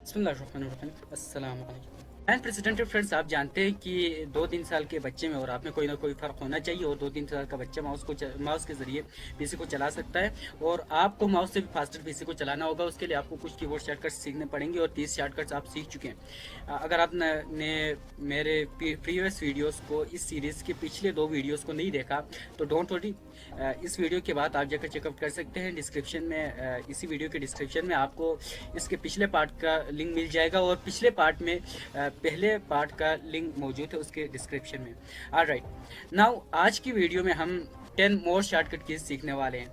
अस्सलाम वालेकुम। Unprecedented friends, आप जानते हैं कि 2-3 साल के बच्चे में और आप में कोई ना कोई फ़र्क होना चाहिए और 2-3 साल का बच्चा माउस के ज़रिए पीसी को चला सकता है और आपको माउस से भी फास्टर पीसी को चलाना होगा। उसके लिए आपको कुछ कीबोर्ड शॉर्टकट्स सीखने पड़ेंगे और 30 शॉर्टकट्स आप सीख चुके हैं। अगर आपने मेरे प्रीवियस वीडियोस को, इस सीरीज़ के पिछले 2 वीडियोस को नहीं देखा तो डोंट वरी, इस वीडियो के बाद आप जाकर चेकआउट कर सकते हैं। डिस्क्रिप्शन में, इसी वीडियो के डिस्क्रिप्शन में आपको इसके पिछले पार्ट का लिंक मिल जाएगा और पिछले पार्ट में पहले पार्ट का लिंक मौजूद है उसके डिस्क्रिप्शन में। ऑलराइट, नाउ आज की वीडियो में हम 10 मोर शॉर्टकट कीज सीखने वाले हैं।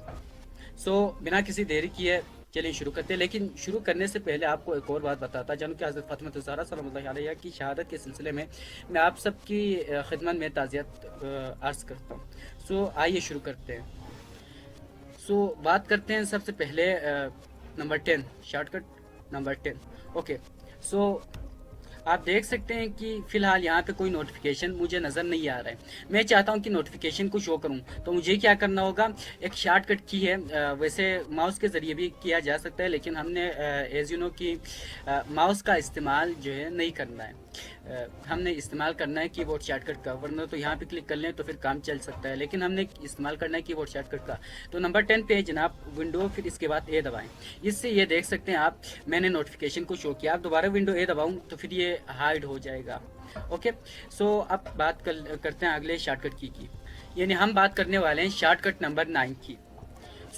बिना किसी देरी किए चलिए शुरू करते हैं। लेकिन शुरू करने से पहले आपको एक और बात बताता जानूँ कि हज़रत फ़ातिमा ज़हरा सलामुल्लाह अलैहा की शहादत के सिलसिले में मैं आप सबकी खिदमत में ताज़ियत अर्ज़ करता हूँ। आइए शुरू करते हैं। बात करते हैं सबसे पहले नंबर 10, शॉर्टकट नंबर 10। ओके, सो आप देख सकते हैं कि फ़िलहाल यहाँ पे कोई नोटिफिकेशन मुझे नज़र नहीं आ रहा है। मैं चाहता हूँ कि नोटिफिकेशन को शो करूँ, तो मुझे क्या करना होगा, एक शॉर्टकट की है। वैसे माउस के ज़रिए भी किया जा सकता है, लेकिन हमने एज यू नो कि माउस का इस्तेमाल जो है नहीं करना है। हमने इस्तेमाल करना है कीबोर्ड शॉर्टकट का, वरना तो यहाँ पे क्लिक कर लें तो फिर काम चल सकता है, लेकिन हमने इस्तेमाल करना है कीबोर्ड शॉर्टकट का। तो नंबर 10 पे जनाब विंडो, फिर इसके बाद ए दबाएं। इससे ये देख सकते हैं आप, मैंने नोटिफिकेशन को शो किया। आप दोबारा विंडो ए दबाऊँ तो फिर ये हाइड हो जाएगा। ओके, अब बात करते हैं अगले शॉर्टकट की। यानी हम बात करने वाले हैं शॉर्टकट नंबर 9 की।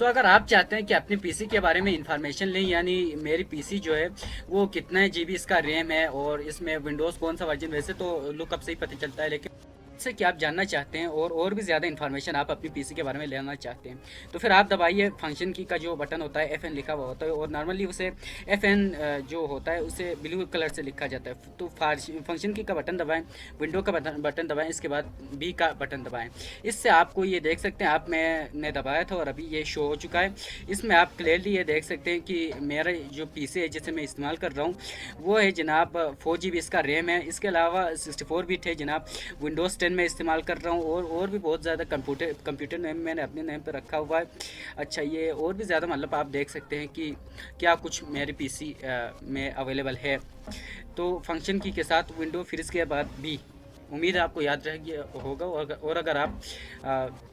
अगर आप चाहते हैं कि अपने पीसी के बारे में इंफॉर्मेशन लें, यानी मेरी पीसी जो है वो कितना जीबी इसका रैम है और इसमें विंडोज़ कौन सा वर्जन, वैसे तो लुकअप से ही पता चलता है, लेकिन से क्या आप जानना चाहते हैं और भी ज़्यादा इन्फॉर्मेशन आप अपनी पीसी के बारे में लेना चाहते हैं, तो फिर आप दबाइए फंक्शन की का जो बटन होता है, FN लिखा हुआ होता है और नॉर्मली उसे FN जो होता है उसे ब्लू कलर से लिखा जाता है। तो फंक्शन की का बटन दबाएं, विंडो का बटन दबाएं, इसके बाद B का बटन दबाएं। इससे आपको ये देख सकते हैं, आप मैंने दबाया था और अभी ये शो हो चुका है। इसमें आप क्लियरली ये देख सकते हैं कि मेरा जो पीसी है जिसे मैं इस्तेमाल कर रहा हूँ वो है जनाब 4 GB इसका रैम है। इसके अलावा 64 बिट है जनाब, विंडोज़ 10 में इस्तेमाल कर रहा हूँ और भी बहुत ज़्यादा कंप्यूटर नेम मैंने अपने नेम पे रखा हुआ है। अच्छा, ये और भी ज़्यादा मतलब आप देख सकते हैं कि क्या कुछ मेरे पीसी में अवेलेबल है। तो फंक्शन की के साथ विंडो, फिर इसके बाद भी उम्मीद है आपको याद रह गया होगा। और अगर आप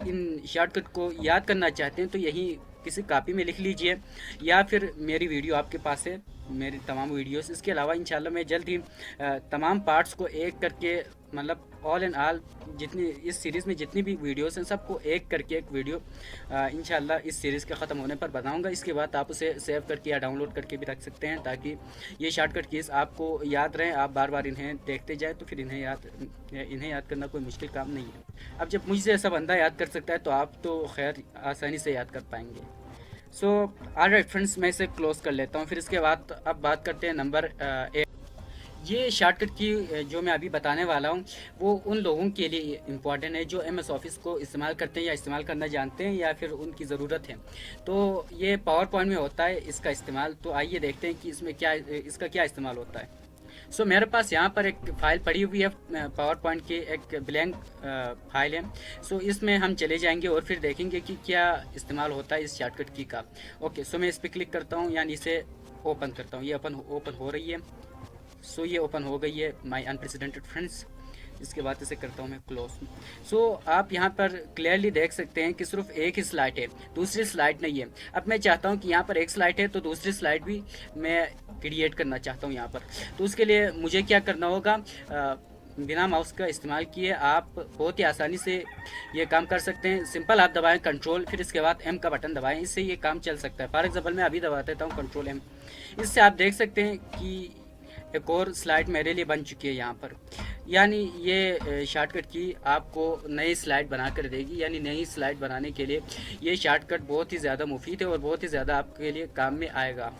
इन शॉर्टकट को याद करना चाहते हैं तो यही किसी कॉपी में लिख लीजिए, या फिर मेरी वीडियो आपके पास है, मेरी तमाम वीडियोस। इसके अलावा इंशाल्लाह मैं जल्द ही तमाम पार्ट्स को एक करके, मतलब ऑल एंड ऑल जितनी इस सीरीज़ में जितनी भी वीडियोस हैं सबको एक करके एक वीडियो इंशाल्लाह इस सीरीज़ के ख़त्म होने पर बनाऊंगा। इसके बाद आप उसे सेव करके या डाउनलोड करके भी रख सकते हैं, ताकि ये शॉर्टकट कीज़ आपको याद रहें, आप बार बार इन्हें देखते जाएँ, तो फिर इन्हें याद करना कोई मुश्किल काम नहीं है। अब जब मुझसे ऐसा बंदा याद कर सकता है तो आप तो खैर आसानी से याद कर पाएंगे। ऑलराइट फ्रेंड्स, मैं इसे क्लोज़ कर लेता हूँ। फिर इसके बाद अब बात करते हैं नंबर 8। ये शॉर्टकट की जो मैं अभी बताने वाला हूँ वो उन लोगों के लिए इम्पॉर्टेंट है जो MS ऑफिस को इस्तेमाल करते हैं या इस्तेमाल करना जानते हैं या फिर उनकी ज़रूरत है। तो ये पावर पॉइंट में होता है इसका इस्तेमाल। तो आइए देखते हैं कि इसका क्या इस्तेमाल होता है। मेरे पास यहाँ पर एक फ़ाइल पड़ी हुई है, पावर पॉइंट की एक ब्लैंक फाइल है। इसमें हम चले जाएंगे और फिर देखेंगे कि क्या इस्तेमाल होता है इस शॉर्टकट की का। ओके, मैं इस पर क्लिक करता हूँ, यानी इसे ओपन करता हूँ। ये ओपन हो रही है। ये ओपन हो गई है माय अनप्रेसिडेंटेड फ्रेंड्स। इसके बाद इसे करता हूँ मैं क्लोज। आप यहाँ पर क्लियरली देख सकते हैं कि सिर्फ एक ही स्लाइड है, दूसरी स्लाइड नहीं है। अब मैं चाहता हूँ कि यहाँ पर एक स्लाइड है तो दूसरी स्लाइड भी मैं क्रिएट करना चाहता हूँ यहाँ पर। तो उसके लिए मुझे क्या करना होगा, बिना माउस का इस्तेमाल किए आप बहुत ही आसानी से ये काम कर सकते हैं। सिंपल आप दबाएं कंट्रोल, फिर इसके बाद M का बटन दबाएं, इससे ये काम चल सकता है। फॉर एग्जाम्पल मैं अभी दबा देता हूँ कंट्रोल M। इससे आप देख सकते हैं कि एक और स्लाइड मेरे लिए बन चुकी है यहाँ पर। यानी ये शॉर्टकट की आपको नई स्लाइड बना कर देगी। यानी नई स्लाइड बनाने के लिए ये शॉर्टकट बहुत ही ज़्यादा मुफीद है और बहुत ही ज़्यादा आपके लिए काम में आएगा।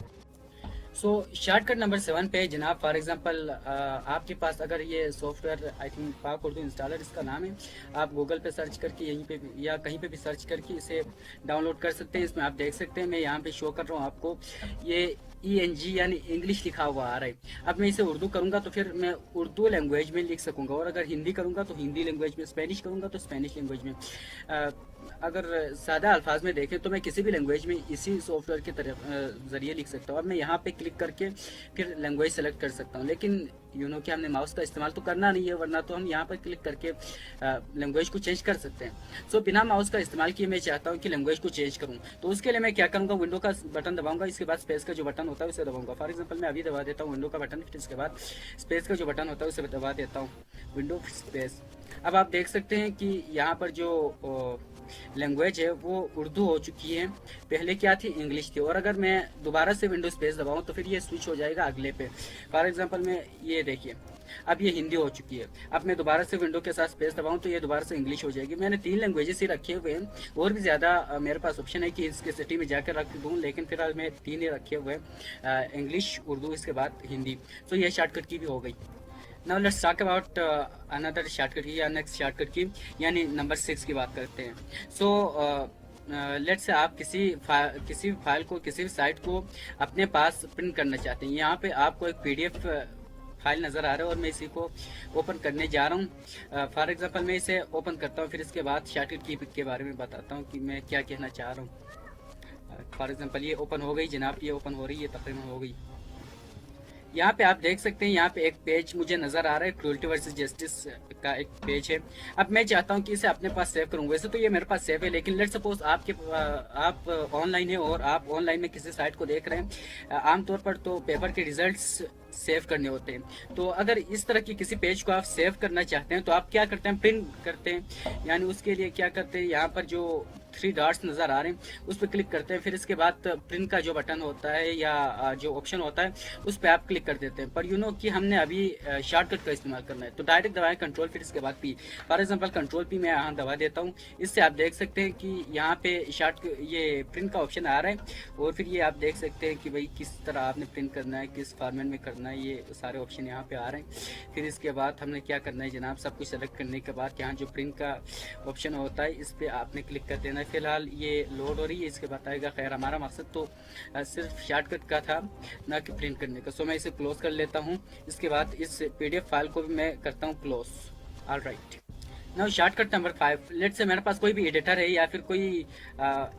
शॉर्टकट नंबर 7 पे जनाब, फॉर एग्जांपल आपके पास अगर ये सॉफ्टवेयर, आई थिंक पाक उर्दू इंस्टॉलर इसका नाम है, आप गूगल पे सर्च करके यहीं पे या कहीं पे भी सर्च करके इसे डाउनलोड कर सकते हैं। इसमें आप देख सकते हैं मैं यहाँ पे शो कर रहा हूँ आपको, ये ENG यानी इंग्लिश लिखा हुआ आ रहा है। अब मैं इसे उर्दू करूँगा तो फिर मैं उर्दू लैंग्वेज में लिख सकूँगा, और अगर हिंदी करूँगा तो हिंदी लैंग्वेज में, स्पेनिश करूँगा तो स्पेनिश लैंग्वेज में। अगर सादा अल्फाज में देखें तो मैं किसी भी लैंग्वेज में इसी सॉफ्टवेयर के ज़रिए लिख सकता हूँ। अब मैं यहाँ पे क्लिक करके फिर लैंग्वेज सेलेक्ट कर सकता हूँ, लेकिन कि हमने माउस का इस्तेमाल तो करना नहीं है, वरना तो हम यहाँ पर क्लिक करके लैंग्वेज को चेंज कर सकते हैं। सो बिना माउस का इस्तेमाल किए मैं चाहता हूँ कि लैंग्वेज को चेंज करूँ, तो उसके लिए मैं क्या करूँगा, विंडो का बटन दबाऊंगा, इसके बाद स्पेस का जो बटन होता है उसे दबाऊंगा। फॉर एग्जाम्पल मैं अभी दबा देता हूँ विंडो का बटन, फिर इसके बाद स्पेस का जो बटन होता है उसे दबा देता हूँ, विंडो स्पेस। अब आप देख सकते हैं कि यहाँ पर जो लैंग्वेज है वो उर्दू हो चुकी है, पहले क्या थी, इंग्लिश थी। और अगर मैं दोबारा से विंडो स्पेस दबाऊं तो फिर ये स्विच हो जाएगा अगले पे। फॉर एग्जांपल मैं ये देखिए, अब ये हिंदी हो चुकी है। अब मैं दोबारा से विंडो के साथ स्पेस दबाऊं तो ये दोबारा से इंग्लिश हो जाएगी। मैंने 3 लैंग्वेजेस ही रखे हुए हैं, और भी ज़्यादा मेरे पास ऑप्शन है कि इसके सिटी में जाकर रख दूँ, लेकिन फिलहाल मैं 3 ही रखे हुए हैं, इंग्लिश, उर्दू, इसके बाद हिंदी। तो ये शॉर्टकट की भी हो गई। Now let's talk about another shortcut की, या नेक्स्ट शॉर्टकट की, यानी नंबर 6 की बात करते हैं। सो लेट्स से आप किसी फाइल को, किसी भी साइट को अपने पास प्रिंट करना चाहते हैं। यहाँ पे आपको एक PDF फाइल नज़र आ रहा है, और मैं इसी को ओपन करने जा रहा हूँ। फॉर एग्जांपल मैं इसे ओपन करता हूँ, फिर इसके बाद शॉर्टकट की के बारे में बताता हूँ कि मैं क्या कहना चाह रहा हूँ। फॉर एग्जांपल ये ओपन हो गई जनाब, ये ओपन हो रही है, तकरीबन हो गई। यहाँ पे आप देख सकते हैं, यहाँ पे एक पेज मुझे नज़र आ रहा है, क्रूएल्टी वर्सेस जस्टिस का एक पेज है। अब मैं चाहता हूँ कि इसे अपने पास सेव करूँ। वैसे तो ये मेरे पास सेव है, लेकिन लेट सपोज आप ऑनलाइन है और आप ऑनलाइन में किसी साइट को देख रहे हैं। आमतौर पर तो पेपर के रिजल्ट्स सेव करने होते हैं, तो अगर इस तरह की किसी पेज को आप सेव करना चाहते हैं तो आप क्या करते हैं, प्रिंट करते हैं। यानी उसके लिए क्या करते हैं, यहाँ पर जो 3 डॉट्स नज़र आ रहे हैं उस पर क्लिक करते हैं, फिर इसके बाद प्रिंट का जो बटन होता है या जो ऑप्शन होता है उस पर आप क्लिक कर देते हैं। पर कि हमने अभी शॉर्टकट का इस्तेमाल करना है, तो डायरेक्ट दबाएं कंट्रोल, फिर इसके बाद P। For example control P मैं यहाँ दबा देता हूँ। इससे आप देख सकते हैं कि यहाँ पे ये प्रिंट का ऑप्शन आ रहा है, और फिर ये आप देख सकते हैं कि भाई किस तरह आपने प्रिंट करना है, किस फॉर्मेट में करना है, ये सारे ऑप्शन यहाँ पे आ रहे हैं। फिर इसके बाद हमने क्या करना है जनाब, सब कुछ सेलेक्ट करने के बाद यहाँ जो प्रिंट का ऑप्शन होता है इस पर आपने क्लिक कर देना है। फिलहाल ये लोड हो रही है, इसके बाद आएगा। खैर हमारा मकसद तो सिर्फ शॉर्टकट का था, ना कि प्रिंट करने का। सो मैं इसे क्लोज कर लेता हूँ। इसके बाद इस PDF फाइल को भी मैं करता हूँ close. All right, now shortcut number 5। Let say मेरे पास कोई भी एडिटर है या फिर कोई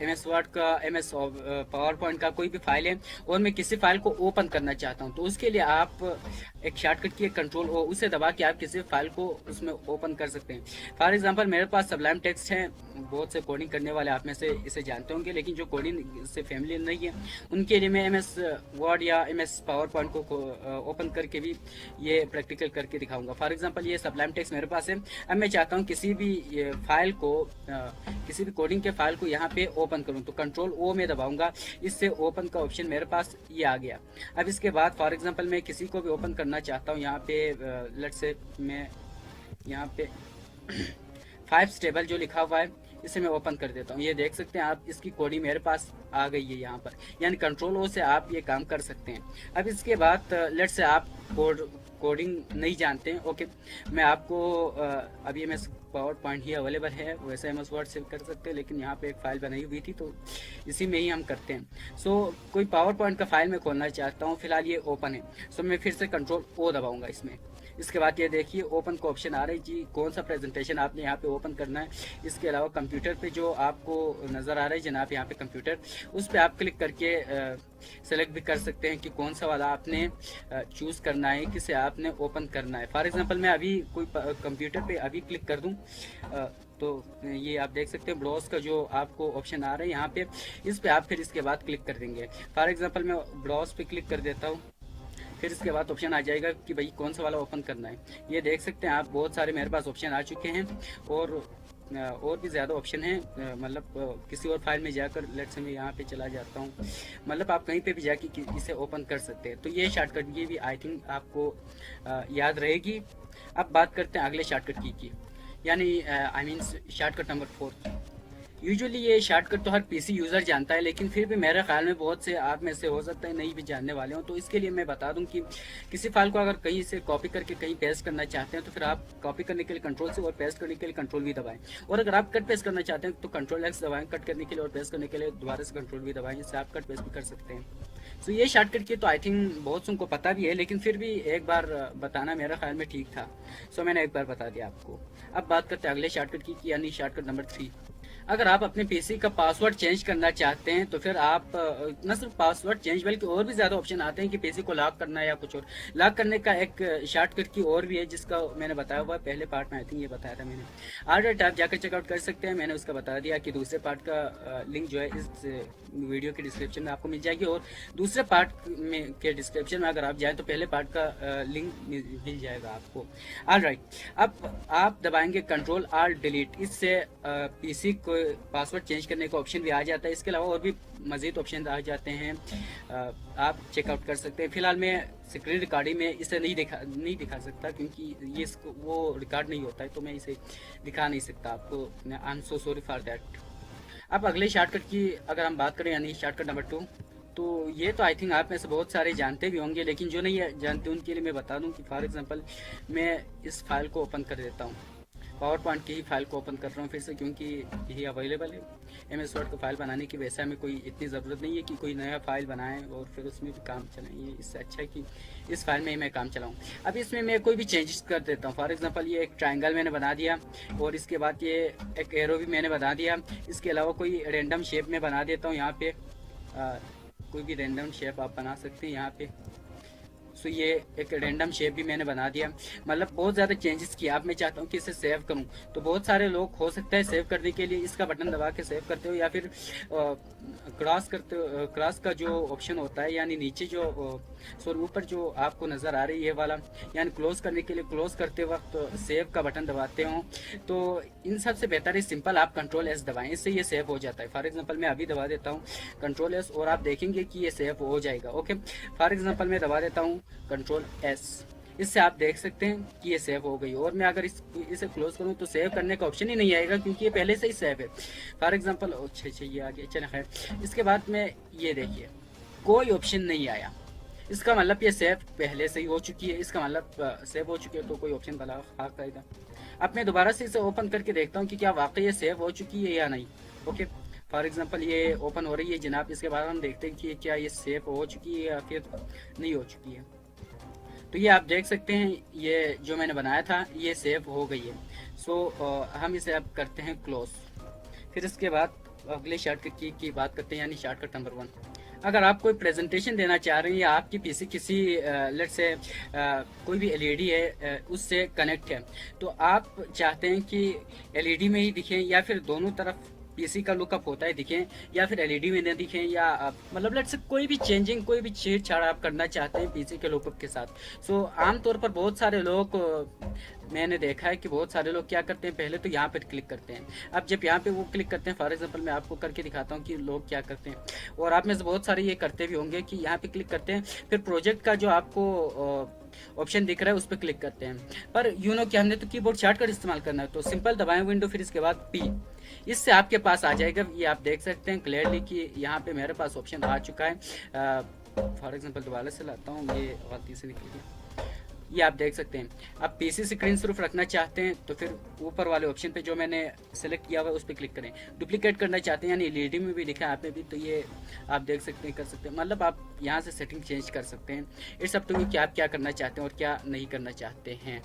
MS वर्ड का, MS पावर पॉइंट का कोई भी फाइल है, और मैं किसी फाइल को ओपन करना चाहता हूं, तो उसके लिए आप एक शॉर्टकट की एक कंट्रोल O उसे दबा के आप किसी फाइल को उसमें ओपन कर सकते हैं। फॉर एग्जांपल मेरे पास सबलाइम टेक्स्ट है। बहुत से कोडिंग करने वाले आप में से इसे जानते होंगे, लेकिन जो कोडिंग से फैमिली नहीं है उनके लिए मैं MS वर्ड या MS पावर पॉइंट को ओपन करके भी ये प्रैक्टिकल करके दिखाऊंगा। फॉर एग्जांपल ये सबलाइम टेक्स्ट मेरे पास है। अब मैं चाहता हूँ किसी भी फाइल को, किसी भी कोडिंग के फाइल को यहाँ पे ओपन करूँ, तो कंट्रोल O में दबाऊंगा, इससे ओपन का ऑप्शन मेरे पास ये आ गया। अब इसके बाद फॉर एग्जांपल मैं किसी को भी ओपन करना चाहता हूँ, यहाँ पे लेट से मैं यहाँ पे 5 टेबल जो लिखा हुआ है इसे मैं ओपन कर देता हूँ। ये देख सकते हैं आप, इसकी कोडिंग मेरे पास आ गई है यहाँ पर, यानी कंट्रोल O से आप ये काम कर सकते हैं। अब इसके बाद लेट से आप कोडिंग नहीं जानते हैं, ओके, मैं आपको अभी MS पावर पॉइंट ही अवेलेबल है, वैसे MS वर्ड से कर सकते हैं, लेकिन यहाँ पे एक फ़ाइल बनाई हुई थी तो इसी में ही हम करते हैं। सो कोई पावर पॉइंट का फाइल मैं खोलना चाहता हूँ, फिलहाल ये ओपन है, सो मैं फिर से कंट्रोल O दबाऊंगा इसमें। इसके बाद ये देखिए ओपन का ऑप्शन आ रहा है जी, कौन सा प्रेजेंटेशन आपने यहाँ पे ओपन करना है। इसके अलावा कंप्यूटर पे जो आपको नज़र आ रहा है जनाब यहाँ पे कंप्यूटर, उस पर आप क्लिक करके सेलेक्ट भी कर सकते हैं कि कौन सा वाला आपने चूज़ करना है, किसे आपने ओपन करना है। फॉर एग्जांपल मैं अभी कोई कंप्यूटर पे अभी क्लिक कर दूं, तो ये आप देख सकते हैं ब्राउज का जो आपको ऑप्शन आ रहा है यहाँ पे, इस पे आप फिर इसके बाद क्लिक कर देंगे। फॉर एग्जांपल मैं ब्राउज पे क्लिक कर देता हूँ, फिर इसके बाद ऑप्शन आ जाएगा कि भाई कौन सा वाला ओपन करना है। ये देख सकते हैं आप, बहुत सारे मेरे पास ऑप्शन आ चुके हैं, और भी ज़्यादा ऑप्शन है। मतलब किसी और फाइल में जाकर, लेट से मैं यहाँ पे चला जाता हूँ, मतलब आप कहीं पे भी जाके इसे ओपन कर सकते हैं। तो ये शॉर्टकट ये भी आई थिंक आपको याद रहेगी। अब बात करते हैं अगले शॉर्टकट की, यानी I mean shortcut number 4। Usually ये शॉर्टकट तो हर पीसी यूज़र जानता है, लेकिन फिर भी मेरे ख्याल में बहुत से आप में से हो सकता है नहीं भी जानने वाले हो। तो इसके लिए मैं बता दूं कि किसी फाइल को अगर कहीं से कॉपी करके कहीं पेस्ट करना चाहते हैं तो फिर आप कॉपी करने के लिए कंट्रोल से और पेस्ट करने के लिए कंट्रोल भी दबाएं। और अगर आप कट पेस्ट करना चाहते हैं तो कंट्रोल एक्स दबाएं कट करने के लिए, और पेस्ट करने के लिए दोबारा से कंट्रोल भी दबाएं, इससे आप कट पेस्ट भी कर सकते हैं। तो ये शॉर्टकट की तो आई थिंक बहुत उनको पता भी है, लेकिन फिर भी एक बार बताना मेरे ख्याल में ठीक था। सो मैंने एक बार बता दिया आपको। अब बात करते हैं अगले शॉर्टकट की, यानी शॉर्टकट नंबर 3। अगर आप अपने पीसी का पासवर्ड चेंज करना चाहते हैं तो फिर आप न सिर्फ पासवर्ड चेंज बल्कि और भी ज़्यादा ऑप्शन आते हैं कि पीसी को लॉक करना है या कुछ और। लॉक करने का एक शॉर्टकट की और भी है जिसका मैंने बताया हुआ है पहले पार्ट में, आई थिंक ये बताया था मैंने। ऑलराइट, आप जाकर चेकआउट कर सकते हैं, मैंने उसका बता दिया कि दूसरे पार्ट का लिंक जो है इस वीडियो के डिस्क्रिप्शन में आपको मिल जाएगी, और दूसरे पार्ट में के डिस्क्रिप्शन में अगर आप जाएँ तो पहले पार्ट का लिंक मिल जाएगा आपको। ऑलराइट, अब आप दबाएंगे कंट्रोल आल्ट डिलीट, इससे पीसी को पासवर्ड चेंज करने का ऑप्शन भी आ जाता है। इसके अलावा और भी मज़ीद ऑप्शन आ जाते हैं, आप चेकआउट कर सकते हैं। फिलहाल मैं स्क्रीन रिकॉर्डिंग में इसे नहीं दिखा सकता क्योंकि ये वो रिकॉर्ड नहीं होता है, तो मैं इसे दिखा नहीं सकता आपको। I am so sorry for that. अब अगले शॉर्टकट की अगर हम बात करें, यानी शॉर्टकट नंबर 2, तो ये तो आई थिंक आप में से बहुत सारे जानते भी होंगे, लेकिन जो नहीं जानते उनके लिए मैं बता दूं कि फॉर एग्जांपल मैं इस फाइल को ओपन कर देता हूँ, पावर पॉइंट की ही फाइल को ओपन कर रहा हूँ फिर से, क्योंकि यही अवेलेबल है। MS वर्ड को फाइल बनाने की वैसे हमें कोई इतनी ज़रूरत नहीं है कि कोई नया फाइल बनाएं और फिर उसमें भी काम चलाएं। इससे अच्छा है कि इस फाइल में ही मैं काम चलाऊँ। अब इसमें मैं कोई भी चेंजेस कर देता हूँ। फॉर एग्जांपल ये एक ट्रायंगल मैंने बना दिया, और इसके बाद ये एक एरो भी मैंने बना दिया। इसके अलावा कोई रेंडम शेप में बना देता हूँ। यहाँ पे कोई भी रेंडम शेप आप बना सकते हैं यहाँ पे। सो ये एक रेंडम शेप भी मैंने बना दिया, मतलब बहुत ज़्यादा चेंजेस किया। अब मैं चाहता हूँ कि इसे सेव करूँ, तो बहुत सारे लोग हो सकता है सेव करने के लिए इसका बटन दबा के सेव करते हो, या फिर क्रॉस का जो ऑप्शन होता है, यानी नीचे जो सॉरी ऊपर जो आपको नज़र आ रही है वाला, यानी क्लोज करने के लिए क्लोज करते वक्त सेव का बटन दबाते हो। तो इन सबसे बेहतर है सिंपल आप कंट्रोल एस दबाएं, इससे ये सेव हो जाता है। फॉर एग्जांपल मैं अभी दबा देता हूँ कंट्रोल एस, और आप देखेंगे कि ये सेव हो जाएगा। ओके, फॉर एग्जांपल मैं दबा देता हूँ कंट्रोल एस, इससे आप देख सकते हैं कि ये सेव हो गई। और मैं अगर इसे क्लोज करूं तो सेव करने का ऑप्शन ही नहीं आएगा क्योंकि ये पहले से ही सेव है। फॉर एग्जांपल अच्छा ये आ गया, चलो खैर। इसके बाद में ये देखिए कोई ऑप्शन नहीं आया, इसका मतलब ये सेव पहले से ही हो चुकी है, इसका मतलब सेव हो चुकी है तो कोई ऑप्शन भला खाक आएगा। अब मैं दोबारा से इसे ओपन करके देखता हूँ कि क्या वाकई ये सेव हो चुकी है या नहीं। ओके, फॉर एग्जांपल ये ओपन हो रही है जनाब, इसके बाद हम देखते हैं कि क्या ये सेव हो चुकी है या फिर नहीं हो चुकी है। तो ये आप देख सकते हैं ये जो मैंने बनाया था ये सेव हो गई है। सो हम इसे अब करते हैं क्लोज। फिर इसके बाद अगले शॉर्टकट की बात करते हैं, यानी शॉर्टकट नंबर 1। अगर आप कोई प्रेजेंटेशन देना चाह रहे हैं या आपकी पीसी किसी लेट से कोई भी एलईडी है उससे कनेक्ट है, तो आप चाहते हैं कि एलईडी में ही दिखें या फिर दोनों तरफ पीसी का लुकअप होता है दिखें, या फिर एलईडी में न दिखें, या मतलब लेट्स से कोई भी चेंजिंग कोई भी छेड़छाड़ आप करना चाहते हैं पीसी के लुकअप के साथ। सो आमतौर पर बहुत सारे लोग मैंने देखा है कि बहुत सारे लोग क्या करते हैं, पहले तो यहाँ पर क्लिक करते हैं। अब जब यहाँ पे वो क्लिक करते हैं, फॉर एग्जांपल मैं आपको करके दिखाता हूँ कि लोग क्या करते हैं, और आप में से बहुत सारे ये करते भी होंगे कि यहाँ पे क्लिक करते हैं, फिर प्रोजेक्ट का जो आपको ऑप्शन दिख रहा है उस पर क्लिक करते हैं। पर कि हमने तो कीबोर्ड शॉर्टकट इस्तेमाल करना है, तो सिंपल दबाएं विंडो, फिर इसके बाद पी, इससे आपके पास आ जाएगा। ये आप देख सकते हैं क्लियरली कि यहाँ पे मेरे पास ऑप्शन आ चुका है। फॉर एग्जांपल दोबारा से लाता हूँ, ये गलती से निकल गया। ये आप देख सकते हैं। अब पीसी स्क्रीन सिर्फ रखना चाहते हैं तो फिर ऊपर वाले ऑप्शन पे जो मैंने सेलेक्ट किया हुआ है उस पर क्लिक करें। डुप्लीकेट करना चाहते हैं यानी एलईडी में भी लिखा है आप में भी, तो ये आप देख सकते हैं कर सकते हैं। मतलब आप यहाँ से सेटिंग चेंज कर सकते हैं। इट्स अप टू यू कि आप क्या करना चाहते हैं और क्या नहीं करना चाहते हैं।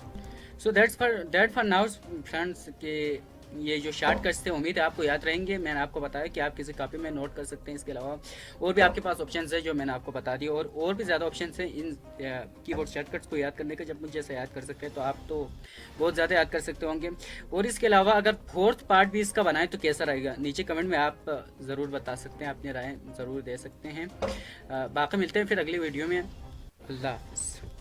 So that for now friends के ये जो शॉर्टकट्स थे उम्मीद है आपको याद रहेंगे। मैंने आपको बताया कि आप किसी कॉपी में नोट कर सकते हैं। इसके अलावा और भी आपके पास ऑप्शंस है जो मैंने आपको बता दिए, और भी ज़्यादा ऑप्शंस हैं इन कीबोर्ड शॉर्टकट्स को याद करने के। जब मुझे जैसे याद कर सकते हैं तो आप तो बहुत ज़्यादा याद कर सकते होंगे। और इसके अलावा अगर 4th पार्ट भी इसका बनाएं तो कैसा रहेगा, नीचे कमेंट में आप ज़रूर बता सकते हैं, अपनी राय ज़रूर दे सकते हैं। बाकी मिलते हैं फिर अगली वीडियो में। अल्लाह हाफ़िज़।